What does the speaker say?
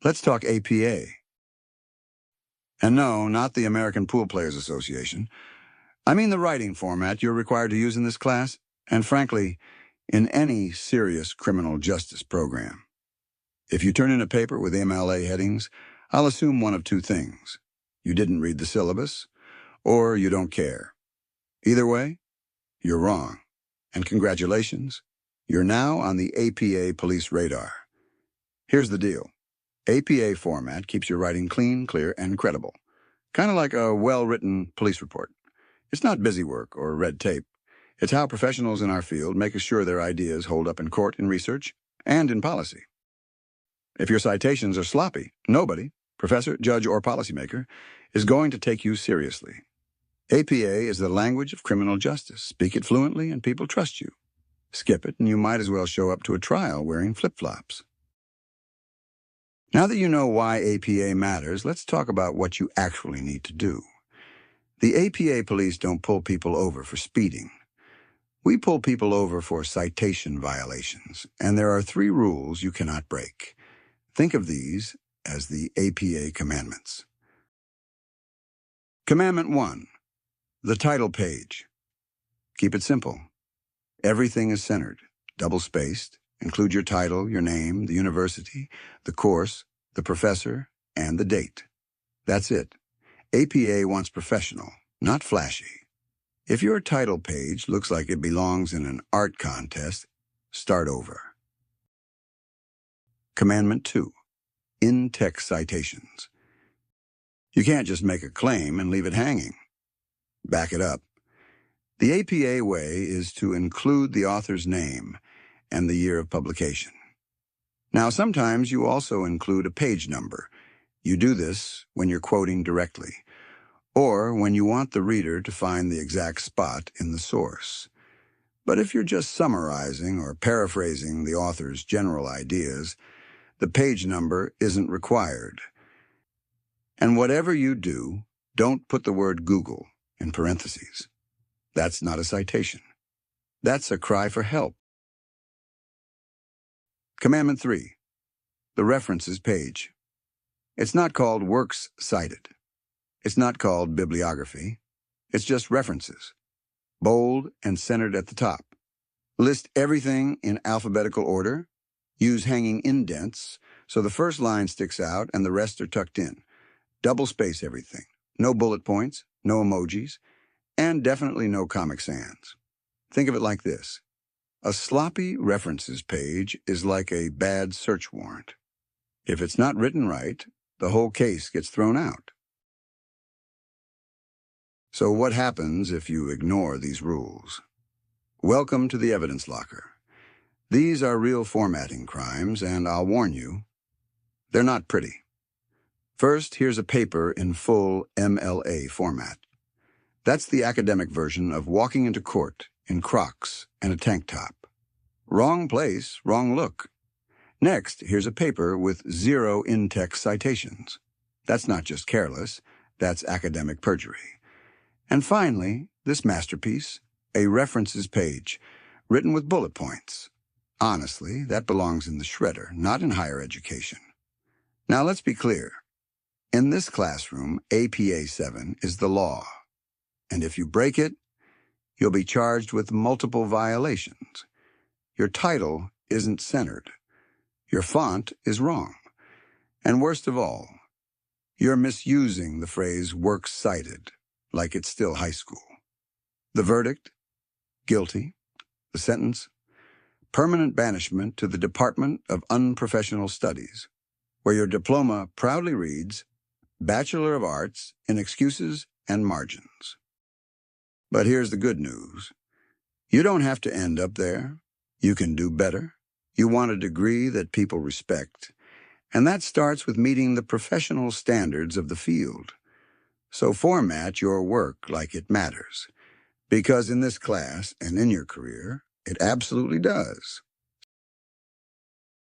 Let's talk APA. And no, not the American Pool Players Association. I mean the writing format you're required to use in this class, and frankly, in any serious criminal justice program. If you turn in a paper with MLA headings, I'll assume one of two things. You didn't read the syllabus, or you don't care. Either way, you're wrong. And congratulations, you're now on the APA police radar. Here's the deal. APA format keeps your writing clean, clear, and credible. Kind of like a well-written police report. It's not busy work or red tape. It's how professionals in our field make sure their ideas hold up in court, in research, and in policy. If your citations are sloppy, nobody, professor, judge, or policymaker, is going to take you seriously. APA is the language of criminal justice. Speak it fluently and people trust you. Skip it and you might as well show up to a trial wearing flip-flops. Now that you know why APA matters, let's talk about what you actually need to do. The APA police don't pull people over for speeding. We pull people over for citation violations, and there are 3 rules you cannot break. Think of these as the APA commandments. Commandment 1, the title page. Keep it simple. Everything is centered, double-spaced. Include your title, your name, the university, the course, the professor, and the date. That's it. APA wants professional, not flashy. If your title page looks like it belongs in an art contest, start over. Commandment 2, in-text citations. You can't just make a claim and leave it hanging. Back it up. The APA way is to include the author's name and the year of publication. Now, sometimes you also include a page number. You do this when you're quoting directly, or when you want the reader to find the exact spot in the source. But if you're just summarizing or paraphrasing the author's general ideas, the page number isn't required. And whatever you do, don't put the word Google in parentheses. That's not a citation. That's a cry for help. Commandment 3, the references page. It's not called works cited. It's not called bibliography. It's just references. Bold and centered at the top. List everything in alphabetical order. Use hanging indents so the first line sticks out and the rest are tucked in. Double space everything. No bullet points, no emojis, and definitely no Comic Sans. Think of it like this. A sloppy references page is like a bad search warrant. If it's not written right, the whole case gets thrown out. So what happens if you ignore these rules? Welcome to the evidence locker. These are real formatting crimes, and I'll warn you, they're not pretty. First, here's a paper in full MLA format. That's the academic version of walking into court in Crocs and a tank top. Wrong place, wrong look. Next, here's a paper with 0 in-text citations. That's not just careless, that's academic perjury. And finally, this masterpiece, a references page, written with bullet points. Honestly, that belongs in the shredder, not in higher education. Now let's be clear. In this classroom, APA 7 is the law. And if you break it, you'll be charged with multiple violations. Your title isn't centered. Your font is wrong. And worst of all, you're misusing the phrase works cited, like it's still high school. The verdict? Guilty. The sentence? Permanent banishment to the Department of Unprofessional Studies, where your diploma proudly reads, Bachelor of Arts in Excuses and Margins. But here's the good news. You don't have to end up there. You can do better. You want a degree that people respect. And that starts with meeting the professional standards of the field. So format your work like it matters. Because in this class and in your career, it absolutely does.